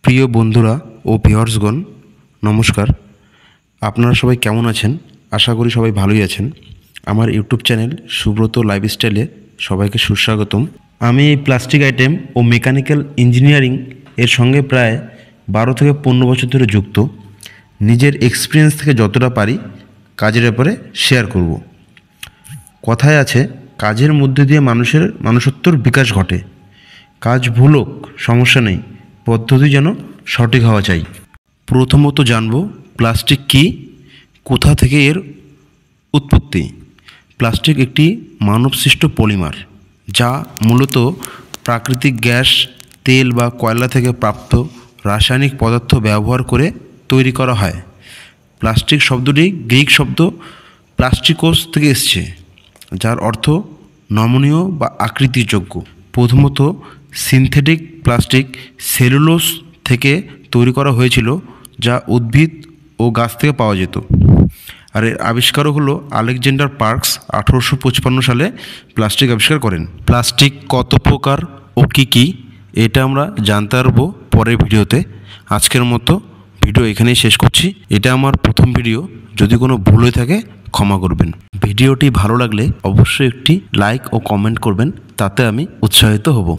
প্রিয় বন্ধুরা ও ভিউয়ার্সগণ নমস্কার। আপনারা সবাই কেমন আছেন? আশা করি সবাই ভালোই আছেন। আমার ইউটিউব চ্যানেল সুব্রত লাইফস্টাইলে সবাইকে সুস্বাগতম। আমি এই প্লাস্টিক আইটেম ও মেকানিক্যাল ইঞ্জিনিয়ারিং এর সঙ্গে প্রায় 12 থেকে 15 বছর ধরে যুক্ত। নিজের এক্সপিরিয়েন্স থেকে যতটা পারি কাজের ব্যাপারে শেয়ার করব। কথায় আছে, কাজের মধ্যে দিয়ে মানুষত্বর বিকাশ ঘটে। কাজ ভুল হোক সমস্যা নেই, পদ্ধতি যেন সঠিক হওয়া চাই। প্রথমত জানব প্লাস্টিক কী, কোথা থেকে এর উৎপত্তি। প্লাস্টিক একটি মানবসৃষ্ট পলিমার, যা মূলত প্রাকৃতিক গ্যাস, তেল বা কয়লা থেকে প্রাপ্ত রাসায়নিক পদার্থ ব্যবহার করে তৈরি করা হয়। প্লাস্টিক শব্দটি গ্রিক শব্দ প্লাস্টিকোস থেকে এসছে, যার অর্থ নমনীয় বা আকৃতিযোগ্য। প্রথমত সিনথেটিক প্লাস্টিক সেলুলোজ থেকে তৈরি করা হয়েছিল, যা উদ্ভিদ ও গাছ থেকে পাওয়া যেত। আর এর আবিষ্কারক হলো আলেকজান্ডার পার্কস 1855 সালে প্লাস্টিক আবিষ্কার করেন। প্লাস্টিক কত প্রকার ও কী কী, এটা আমরা জানতে পারবো পরের ভিডিওতে। আজকের মতো ভিডিও এখানেই শেষ করছি। এটা আমার প্রথম ভিডিও, যদি কোনো ভুল হয়ে থাকে ক্ষমা করবেন। ভিডিওটি ভালো লাগলে অবশ্যই একটি লাইক ও কমেন্ট করবেন, তাতে আমি উৎসাহিত হব।